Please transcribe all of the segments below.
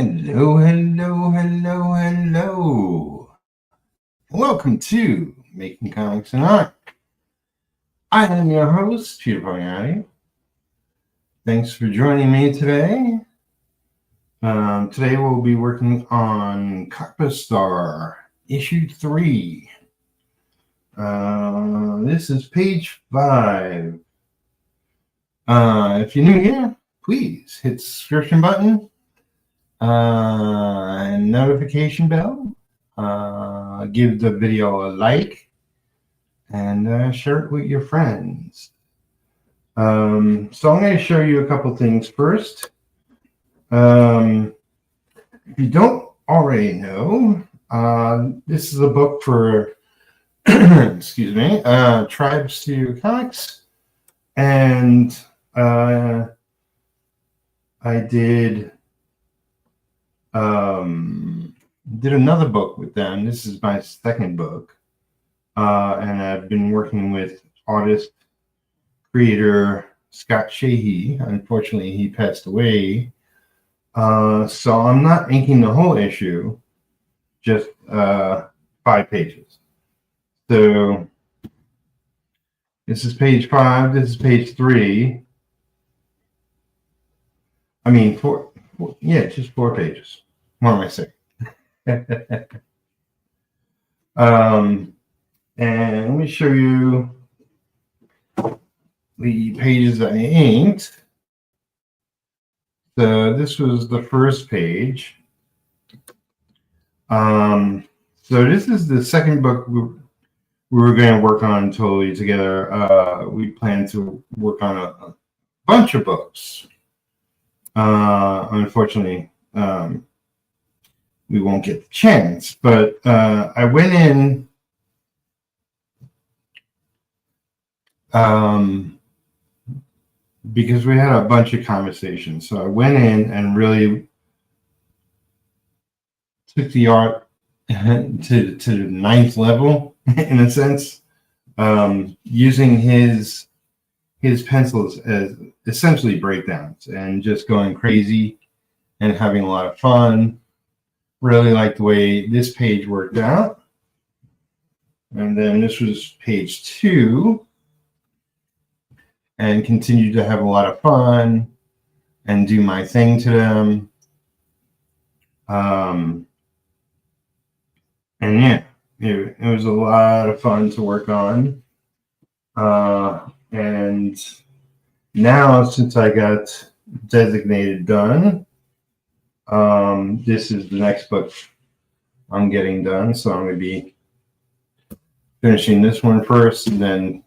Hello, hello, hello, hello. Welcome to Making Comics and Art. I am your host, Peter Pagliari. Thanks for joining me today. Today we'll be working on Copper Star, issue 3. This is page 5. If you're new here, please hit the subscription button and notification bell. Give the video a like and share it with your friends. So I'm going to show you a couple things first. If you don't already know, this is a book for excuse me, Tribe Studio Comics, and I did another book with them. This is my second book, and I've been working with artist creator Scott Sheehy. Unfortunately, he passed away, so I'm not inking the whole issue, just 5 pages. So this is page 5. This is page 3. I mean, 4. Yeah, just 4 pages. What am I saying? And let me show you the pages I inked. So this was the first page. So this is the second book we were going to work on totally together. We plan to work on a bunch of books. Unfortunately, we won't get the chance, but I went in because we had a bunch of conversations. So I went in and really took the art to the 9th level, in a sense, using his pencils as essentially breakdowns and just going crazy and having a lot of fun. Really like the way this page worked out. And then this was page 2, and continued to have a lot of fun and do my thing to them. And yeah, it was a lot of fun to work on. And now, since I got designated done, this is the next book I'm getting done. So I'm going to be finishing this one first, and then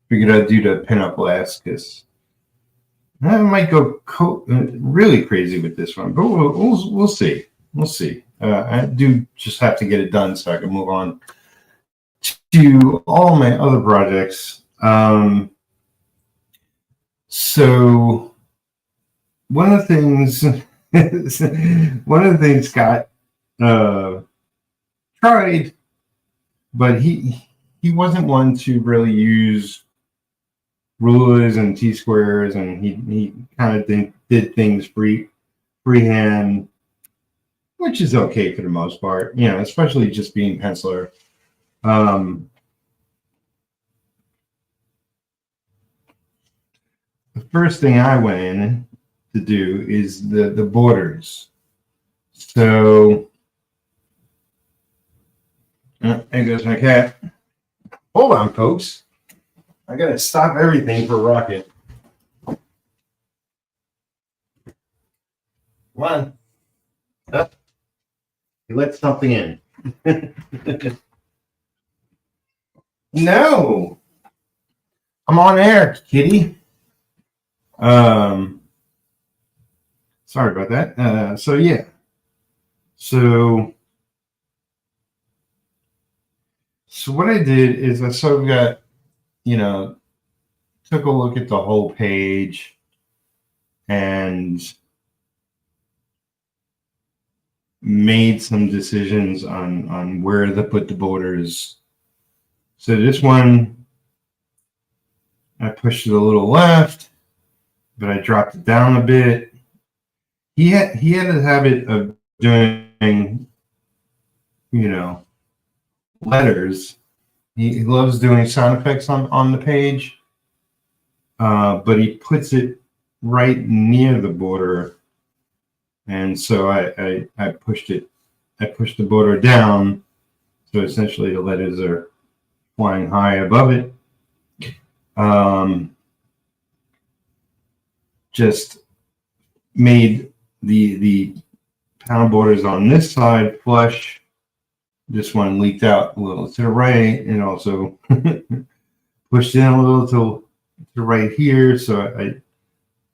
figured I'd do the pinup last, because I might go really crazy with this one, but we'll see. We'll see. I do just have to get it done so I can move on to all my other projects. So one of the things Scott tried, but he wasn't one to really use rulers and T-squares, and he kind of did things freehand, which is okay for the most part, especially just being penciler. The first thing I went in to do is the borders. So there goes my cat. Hold on, folks. I gotta stop everything for Rocket. Come on. Up. He let something in. No. I'm on air, kitty. Sorry about that. So yeah. So what I did is I sort of got, took a look at the whole page and made some decisions on where to put the borders. So this one, I pushed it a little left, but I dropped it down a bit. he had a habit of doing, you know, letters. He loves doing sound effects on the page, but he puts it right near the border, and so I pushed it. I pushed the border down, so essentially the letters are flying high above it. Just made the panel borders on this side flush. This one leaked out a little to the right, and also pushed in a little to right here. So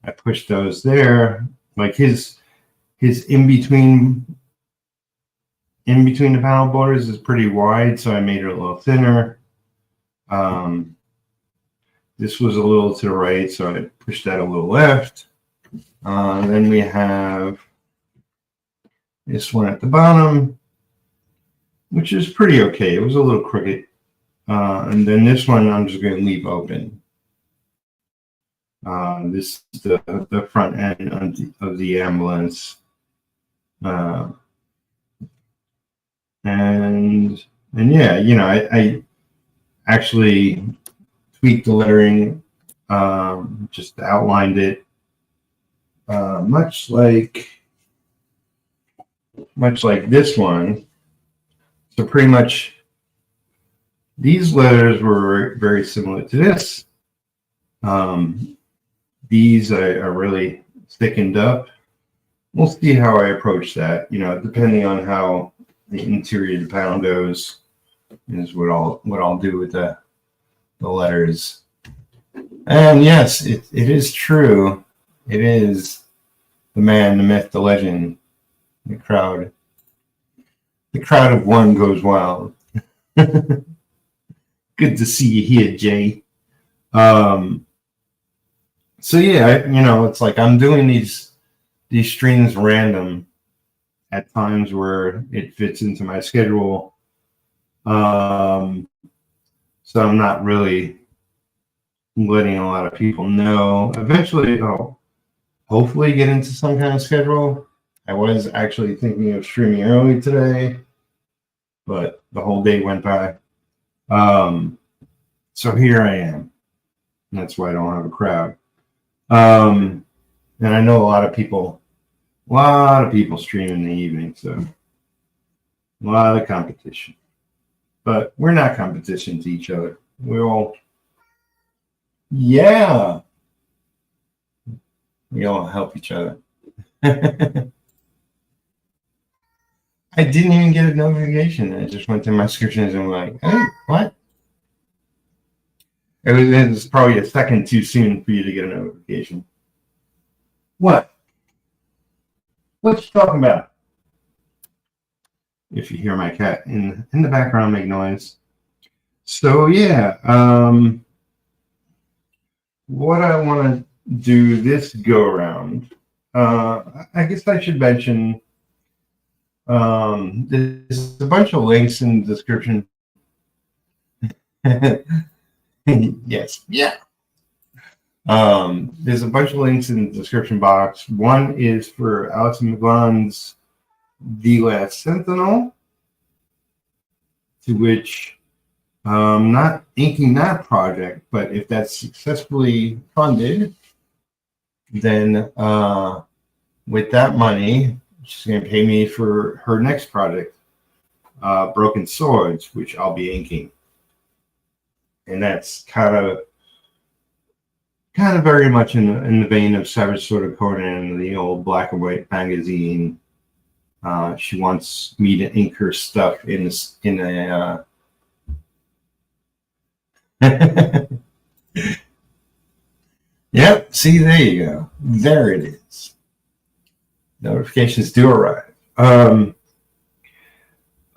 I pushed those there. Like his in between the panel borders is pretty wide, so I made it a little thinner. This was a little to the right, so I pushed that a little left. Then we have this one at the bottom, which is pretty okay. It was a little crooked. And then this one I'm just going to leave open. This is the front end of the ambulance. And yeah, you know, I actually tweaked the lettering, just outlined it, much like this one. So pretty much these letters were very similar to this. These are really thickened up. We'll see how I approach that. You know, depending on how the interior of the panel goes, is what I'll do with the letters. And yes, it is true. It is the man, the myth, the legend, the crowd. The crowd of one goes wild. Good to see you here, Jay. So yeah, you know, it's like I'm doing these streams random at times where it fits into my schedule. So I'm not really letting a lot of people know. Eventually, I'll hopefully get into some kind of schedule. I was actually thinking of streaming early today, but the whole day went by. So here I am. And that's why I don't have a crowd. And I know a lot of people stream in the evening, so a lot of competition. But we're not competition to each other. We all help each other. I didn't even get a notification. I just went to my subscriptions and was like, hey, what? It was probably a second too soon for you to get a notification. What? What you talking about? If you hear my cat in the background make noise. So yeah, what I want to do this go around, I guess I should mention, there's a bunch of links in the description. Yes, yeah. There's a bunch of links in the description box. One is for Alex McGlon's The Last Sentinel, to which not inking that project, but if that's successfully funded, then with that money, she's going to pay me for her next project, Broken Swords, which I'll be inking. And that's kind of very much in the vein of Savage Sword of Conan, the old black and white magazine. She wants me to ink her stuff in a Yep, see, there you go. There it is. Notifications do arrive.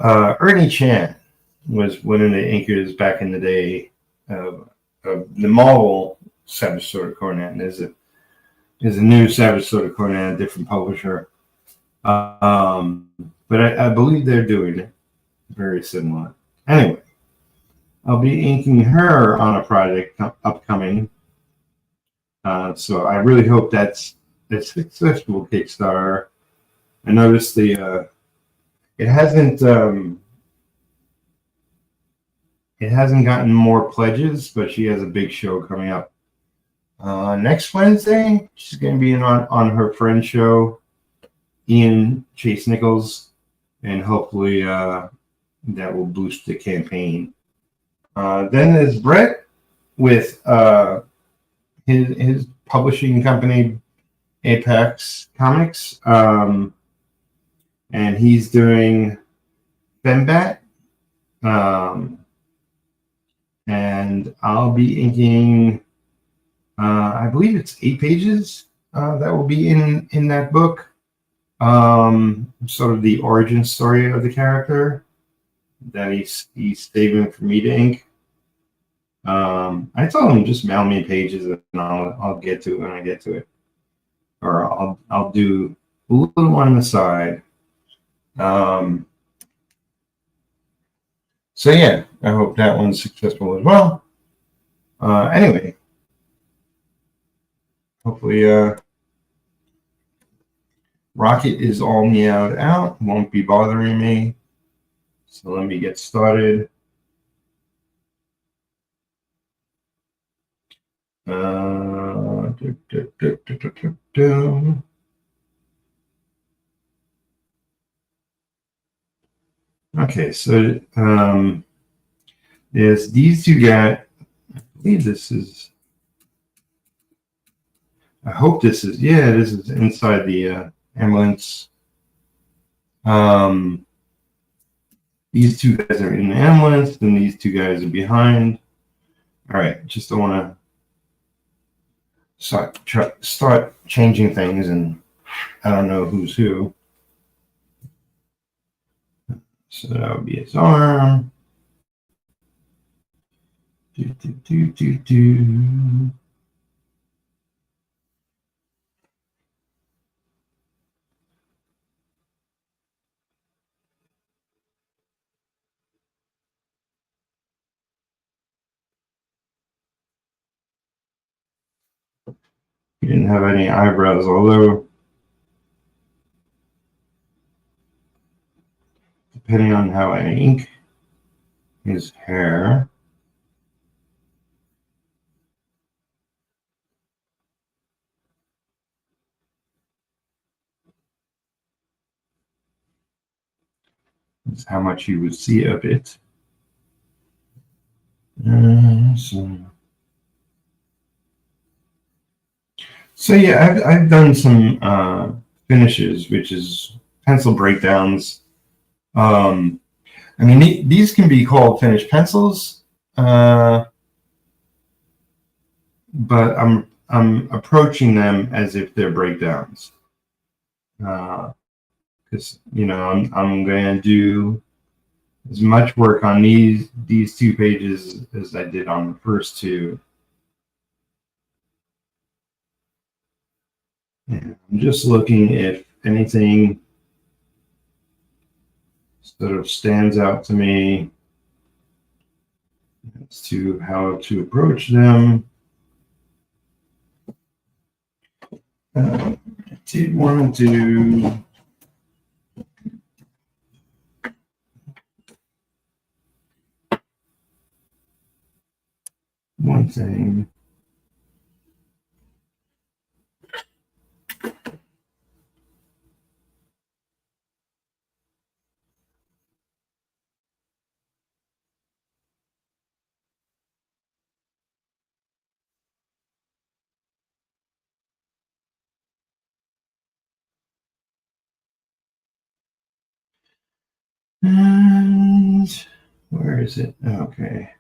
Ernie Chan was one of the inkers back in the day of the Marvel Savage Sword of Conan. There's a new Savage Sword of Conan, a different publisher. But I believe they're doing it very similar. Anyway, I'll be inking her on a project upcoming. So I really hope that's a successful Kickstarter. I noticed it hasn't gotten more pledges, but she has a big show coming up next Wednesday. She's going to be on her friend show, Ian Chase Nichols, and hopefully that will boost the campaign. Then there's Brett with his publishing company, Apex Comics, and he's doing Fembat, and I'll be inking. I believe it's 8 pages that will be in that book. Sort of the origin story of the character that he's saving for me to ink. I told him just mail me pages and I'll get to it when I get to it, or I'll do a little on the side. So yeah, I hope that one's successful as well. Anyway, hopefully Rocket is all meowed out, won't be bothering me. So let me get started. Okay, so there's these two guys. I believe this is. I hope this is. Yeah, this is inside the ambulance. These two guys are in the ambulance, and these two guys are behind. All right, just don't want to start changing things, and I don't know who's who. So that would be his arm. Do. He didn't have any eyebrows, although depending on how I ink his hair. Is how much you would see of it. So yeah, I've done some finishes, which is pencil breakdowns. I mean, these can be called finished pencils, but I'm approaching them as if they're breakdowns, because I'm going to do as much work on these 2 pages as I did on the first 2. And I'm just looking if anything sort of stands out to me as to how to approach them. I did want to do one thing. And where is it? Okay.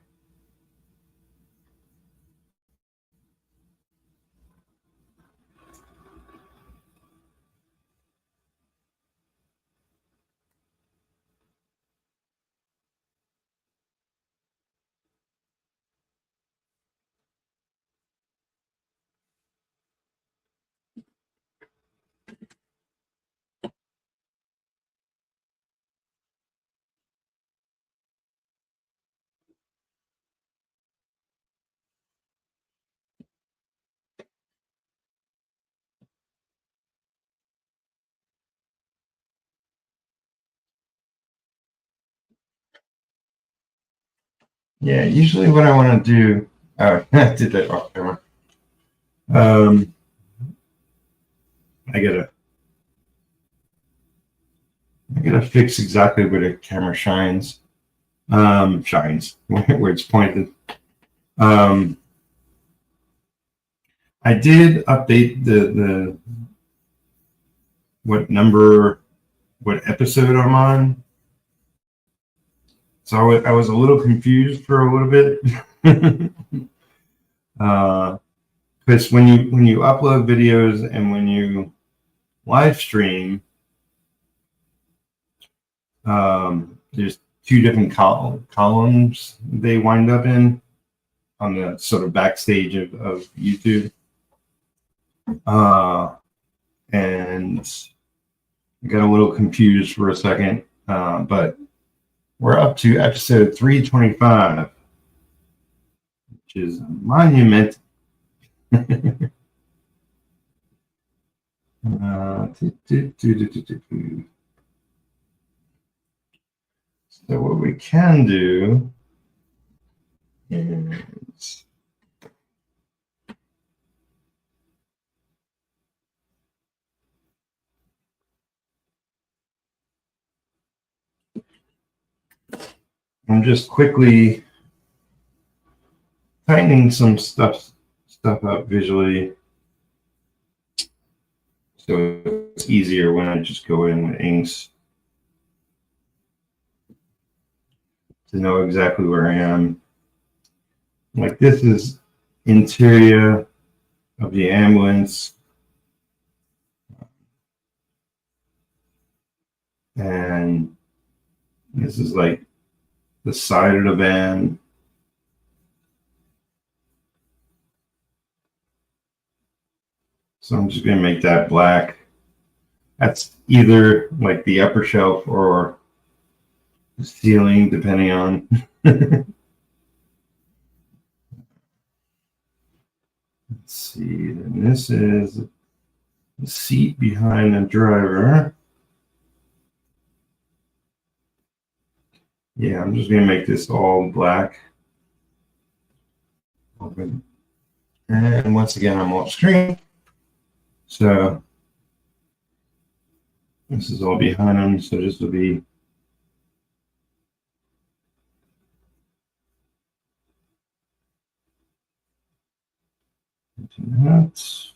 Yeah, usually what I want to do, oh, I did that off camera. Um, I gotta fix exactly where the camera shines. Shines where it's pointed. Um, I did update the what number, what episode I'm on. So I was a little confused for a little bit. Because when you upload videos and when you live stream, there's two different columns they wind up in on the sort of backstage of YouTube. And I got a little confused for a second, but we're up to episode 325, which is a monument. So what we can do is I'm just quickly tightening some stuff up visually, so it's easier when I just go in with inks to know exactly where I am. Like this is interior of the ambulance, and this is like the side of the van. So I'm just gonna make that black. That's either like the upper shelf or the ceiling, depending on. Let's see, and this is the seat behind the driver. Yeah, I'm just gonna make this all black. Open. And once again, I'm off screen. So this is all behind him. So this will be that.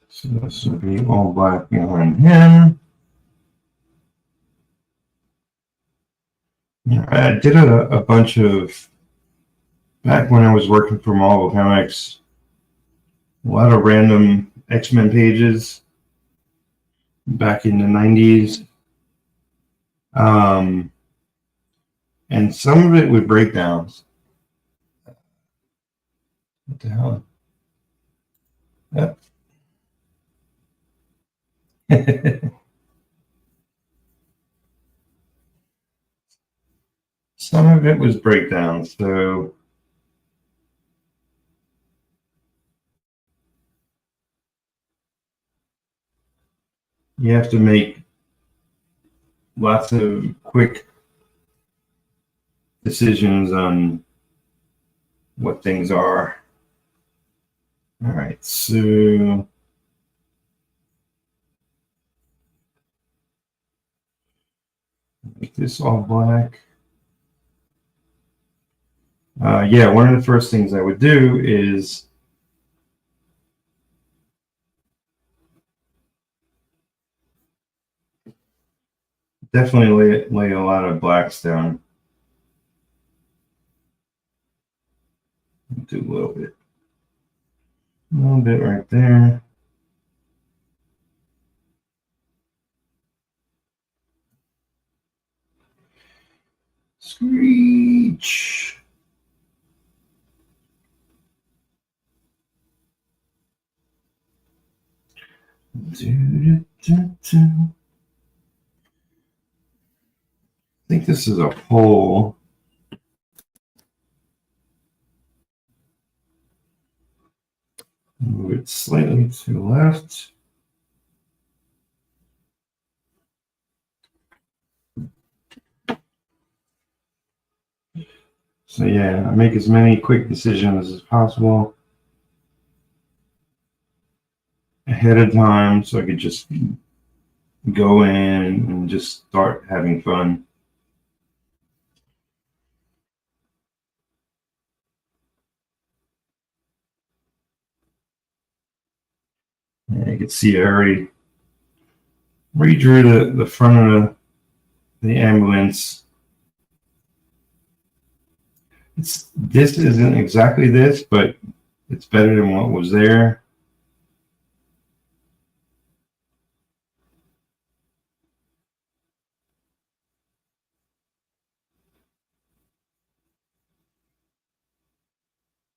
So this will be all black behind him. I did a bunch of, back when I was working for Marvel Comics, a lot of random X-Men pages back in the 90s. And some of it with breakdowns. What the hell? Yep. Some of it was breakdowns, so you have to make lots of quick decisions on what things are. All right, so make this all black. Yeah, one of the first things I would do is definitely lay a lot of blacks down. Do a little bit right there. Screech. think this is a pole. Move it slightly to the left. So yeah, I make as many quick decisions as possible ahead of time so I could just go in and just start having fun. And you can see I already redrew the front of the ambulance. This isn't exactly this, but it's better than what was there.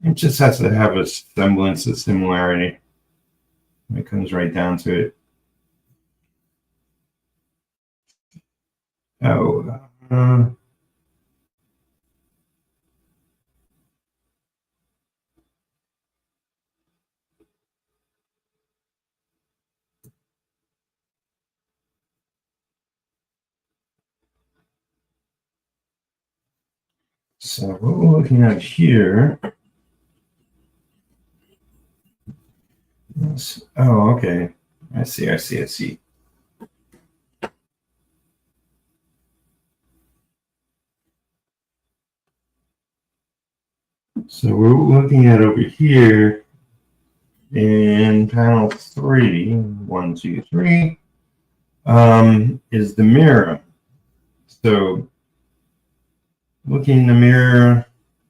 It just has to have a semblance of similarity. It comes right down to it. Oh, so what we're looking at here. Oh, okay. I see. So we're looking at over here in panel 3, 1, 2, 3, is the mirror. So looking in the mirror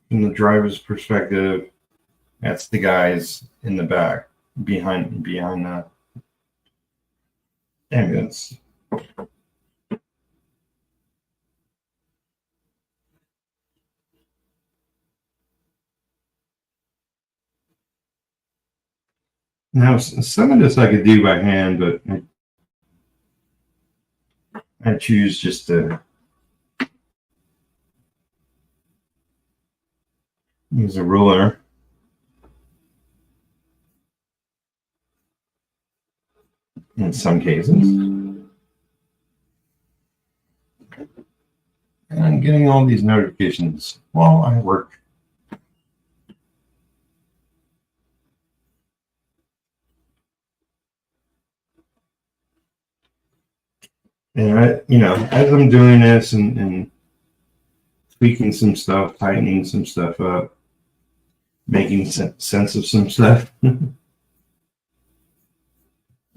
from the driver's perspective, that's the guys in the back behind the ambulance. Now, some of this I could do by hand, but I choose just to use a ruler. In some cases. And I'm getting all these notifications while I work. And as I'm doing this and tweaking some stuff, tightening some stuff up, making sense of some stuff,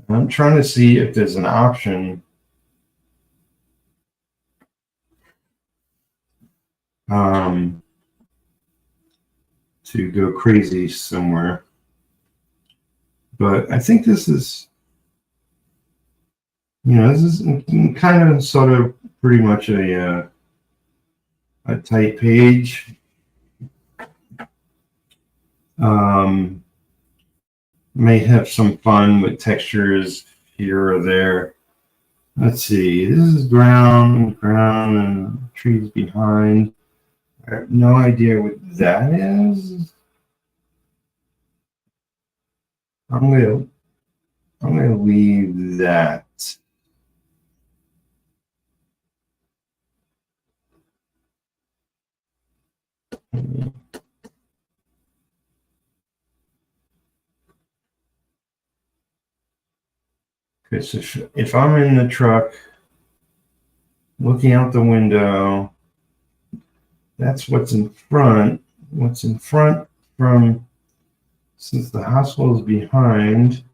I'm trying to see if there's an option to go crazy somewhere. But I think this is, this is kind of sort of pretty much a tight page. May have some fun with textures here or there. Let's see, this is ground, and trees behind. I have no idea what that is. I'm gonna leave that. Okay, so if I'm in the truck looking out the window, that's what's in front. What's in front from, since the hospital is behind,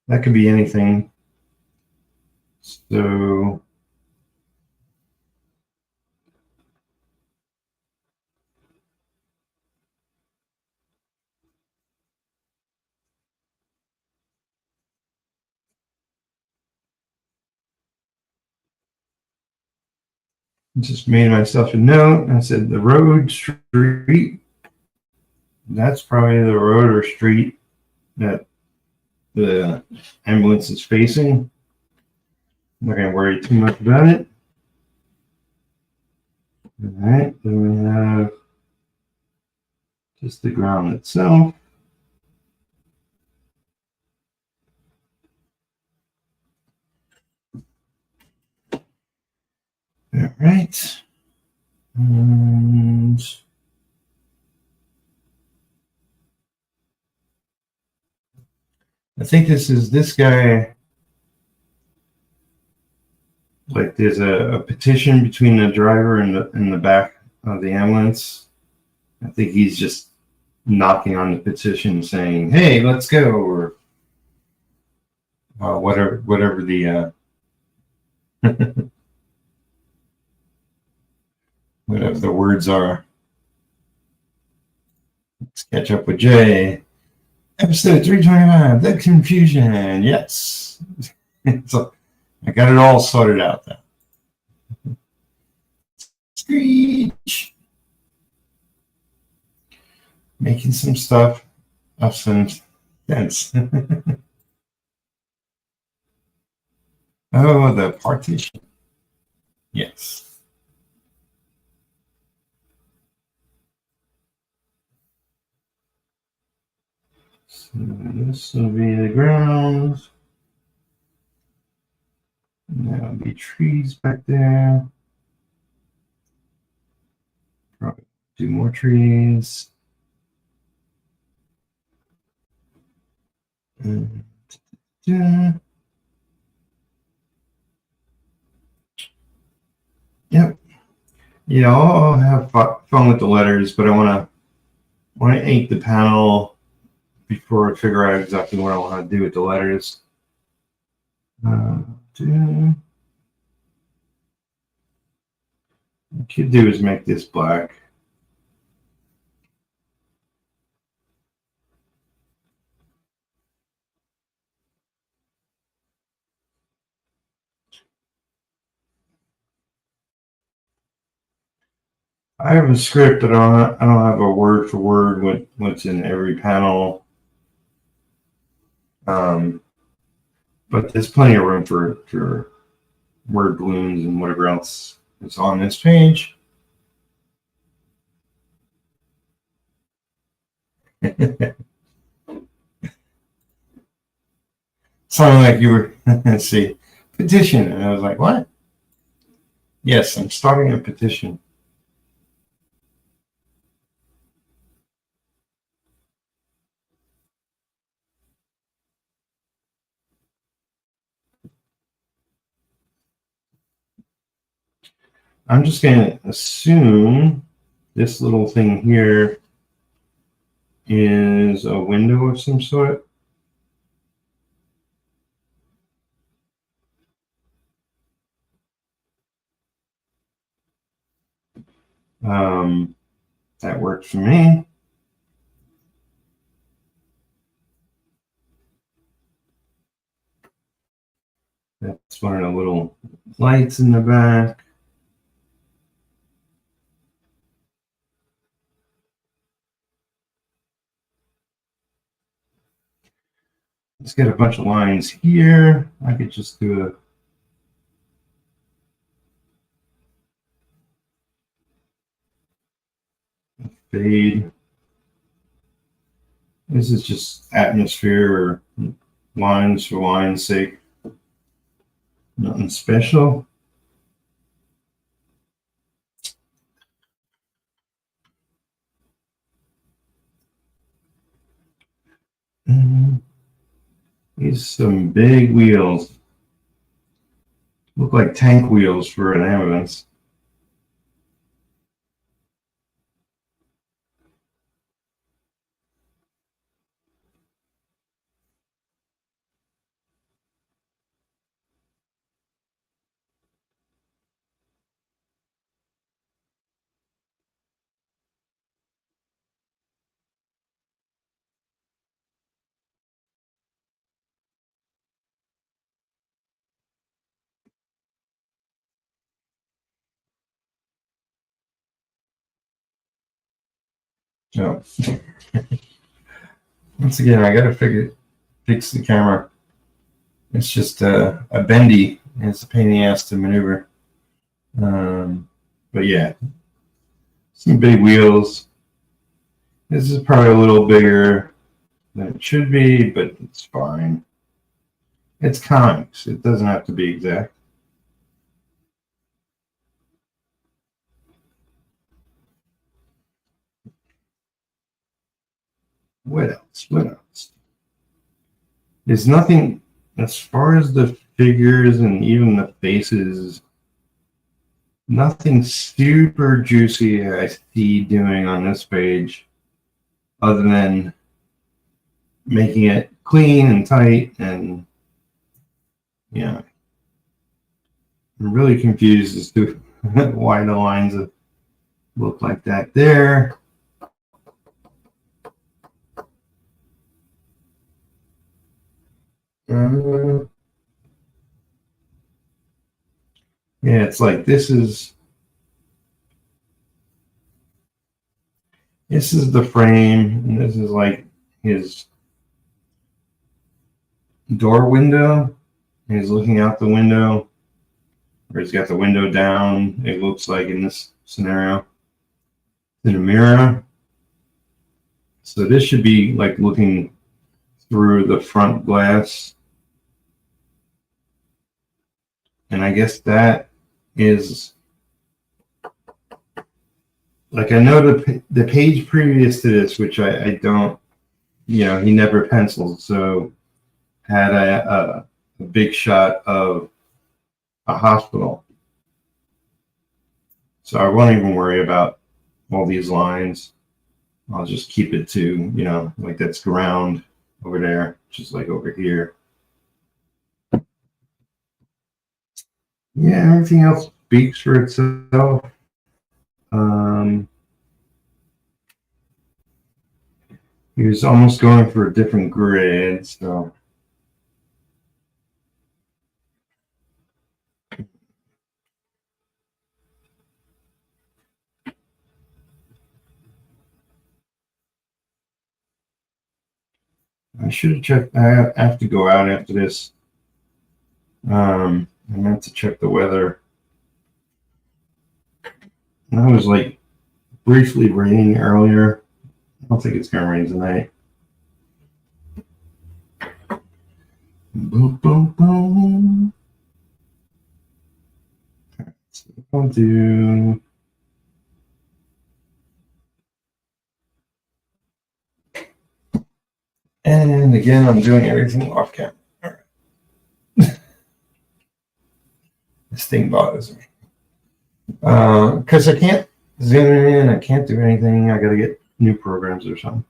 that could be anything. So just made myself a note. I said the road, street. That's probably the road or street that the ambulance is facing. I'm not going to worry too much about it. All right, then we have just the ground itself. All right. And I think this is this guy. Like there's a petition between the driver and the back of the ambulance. I think he's just knocking on the petition saying, "Hey, let's go," or whatever the whatever the words are. Let's catch up with Jay. Episode 325, the confusion. Yes. So I got it all sorted out now. Screech. Making some stuff of some sense. Oh, the partition. Yes. So this will be the ground. And there'll be trees back there. Probably do more trees. And, yep. Yeah, I'll have fun with the letters, but I want to ink the panel before I figure out exactly what I want to do with the letters. What I could do is make this black. I have a script, but I don't have a word for word what's in every panel. But there's plenty of room for word balloons and whatever else is on this page. Sounded like you were, let's see, petition. And I was like, what? Yes, I'm starting a petition. I'm just going to assume this little thing here is a window of some sort. That worked for me. That's one of the little lights in the back. Let's get a bunch of lines here. I could just do a fade. This is just atmosphere or lines for line's sake. Nothing special. These some big wheels. Look like tank wheels for an ambulance. So once again, I got to figure fix the camera. It's just a bendy, and it's a pain in the ass to maneuver. But yeah, some big wheels. This is probably a little bigger than it should be, but it's fine. It's comics. It doesn't have to be exact. What else? What else? There's nothing as far as the figures and even the faces. Nothing super juicy I see doing on this page, other than making it clean and tight, and yeah, I'm really confused as to why the lines look like that there. Yeah, it's like this is the frame, and this is like his door window. He's looking out the window, or he's got the window down. It looks like in this scenario, in a mirror. So this should be like looking through the front glass. And I guess that is, like, I know the page previous to this, which I don't, he never penciled, so had a big shot of a hospital. So I won't even worry about all these lines. I'll just keep it to, like that's ground over there, just like over here. Yeah, everything else speaks for itself. He was almost going for a different grid, so I should have checked. I have to go out after this. I meant to check the weather. And I was like briefly raining earlier. I don't think it's gonna rain tonight. Boom, boom, boom. So I'll do. And again, I'm doing everything off camera. All right. This thing bothers me. Because I can't zoom in, I can't do anything. I got to get new programs or something.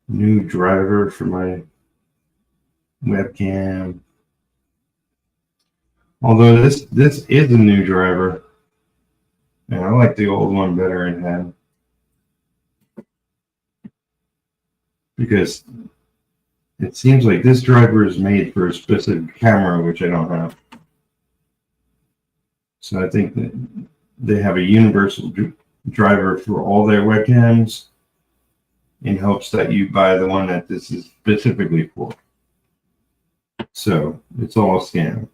New driver for my webcam. Although this is a new driver, and I like the old one better it had, because it seems like this driver is made for a specific camera, which I don't have. So I think that they have a universal driver for all their webcams, in hopes that you buy the one that this is specifically for. So it's all a scam.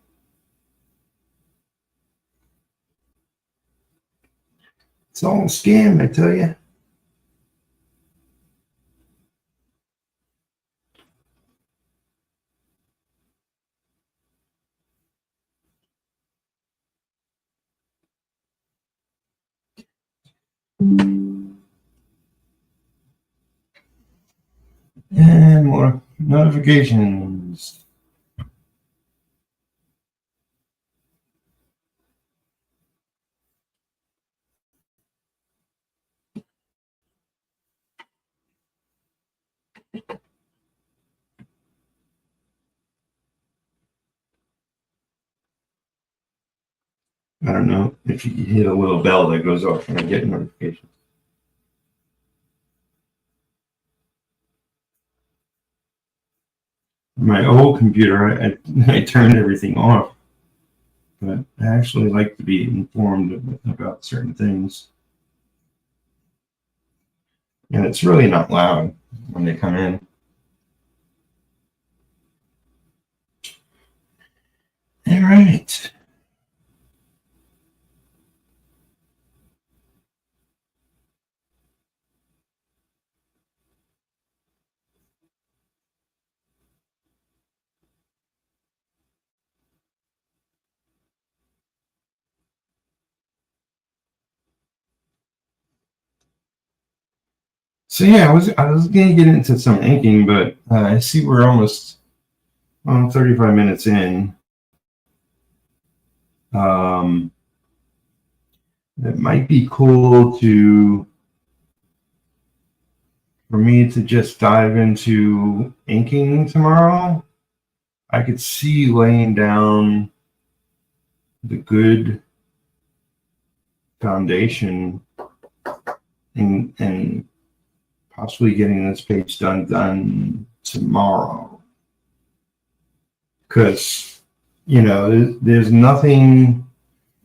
It's all a scam, I tell you. And more notifications. I don't know if you hit a little bell that goes off when I get notifications. My old computer, I turned everything off, but I actually like to be informed about certain things. And it's really not loud when they come in. All right. So yeah, I was gonna get into some inking, but I see we're almost 35 minutes in. Um, it might be cool for me to just dive into inking tomorrow. I could see laying down the good foundation and possibly getting this page done tomorrow. Because, there's nothing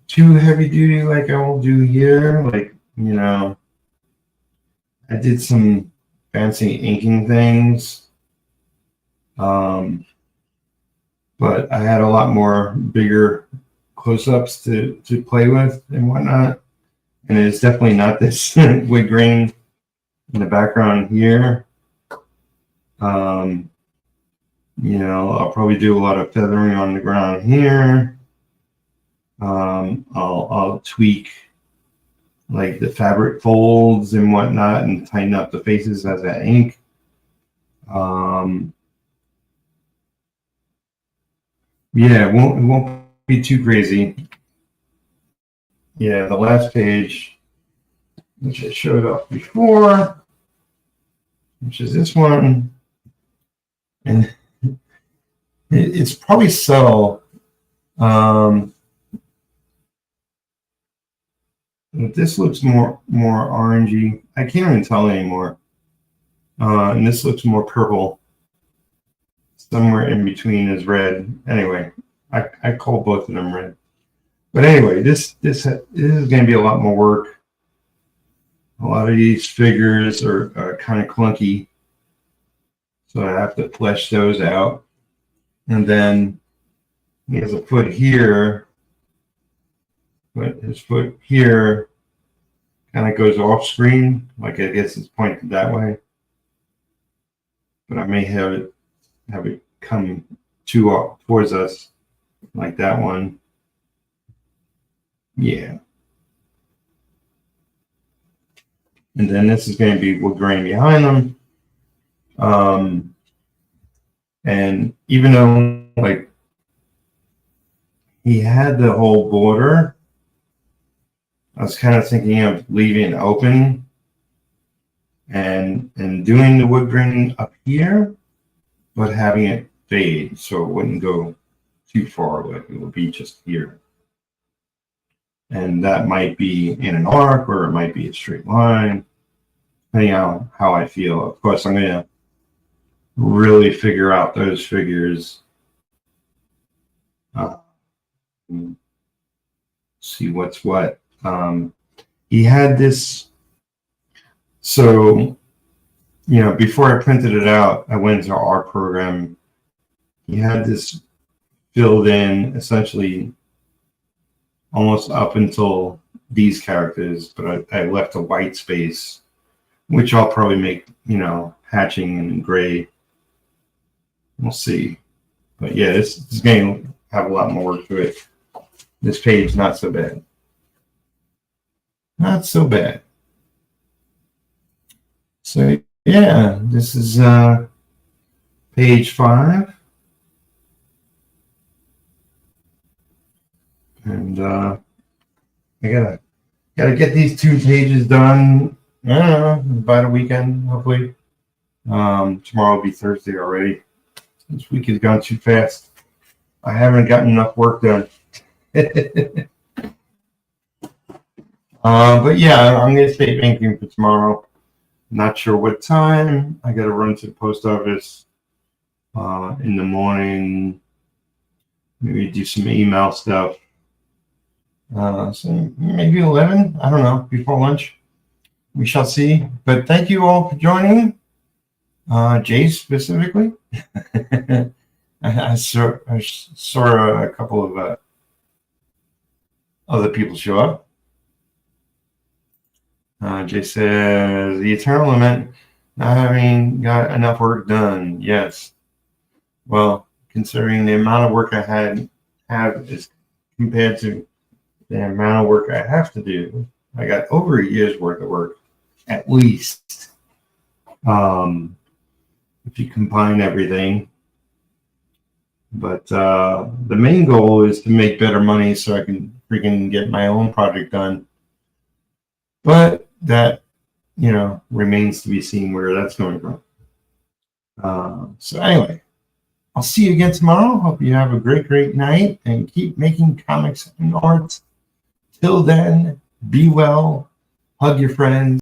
too heavy duty like I will do here. Like, I did some fancy inking things. But I had a lot more bigger close-ups to play with and whatnot. And it's definitely not this wood grain in the background here. I'll probably do a lot of feathering on the ground here. I'll tweak like the fabric folds and whatnot and tighten up the faces as I ink. Yeah, it won't be too crazy. Yeah, the last page, which I showed off before, which is this one, and it's probably subtle. This looks more orangey. I can't even tell anymore. And this looks more purple. Somewhere in between is red. Anyway, I call both of them red. But anyway, this is going to be a lot more work. A lot of these figures are kind of clunky, so I have to flesh those out. And then he has a foot here, but his foot here kind of goes off screen, like I guess it's pointed that way. But I may have it come towards us, like that one. Yeah. And then this is going to be wood grain behind them. And even though like he had the whole border, I was kind of thinking of leaving it open and doing the wood grain up here, but having it fade so it wouldn't go too far. Like it would be just here. And that might be in an arc or it might be a straight line, depending on how I feel. Of course, I'm going to really figure out those figures. See what's what. He had this, so, before I printed it out, I went into our program. He had this filled in essentially almost up until these characters, but I left a white space, which I'll probably make, hatching in gray. We'll see. But yeah, this game will have a lot more work to it. This page, not so bad. Not so bad. So yeah, this is page 5. And I gotta get these 2 pages done. I don't know, by the weekend, hopefully. Tomorrow will be Thursday already. This week has gone too fast. I haven't gotten enough work done. But yeah, I'm gonna stay inking for tomorrow. Not sure what time. I gotta run to the post office in the morning. Maybe do some email stuff. So maybe 11. I don't know, before lunch. we shall see. But thank you all for joining. Jay specifically. I saw a couple of other people show up. Jay says the eternal lament, not having got enough work done. Yes. Well, considering the amount of work I have is compared to the amount of work I have to do, I got over a year's worth of work, at least. If you combine everything. But the main goal is to make better money so I can freaking get my own project done. But that, remains to be seen where that's going from. So anyway, I'll see you again tomorrow. Hope you have a great night and keep making comics and art. Till then, be well, hug your friends.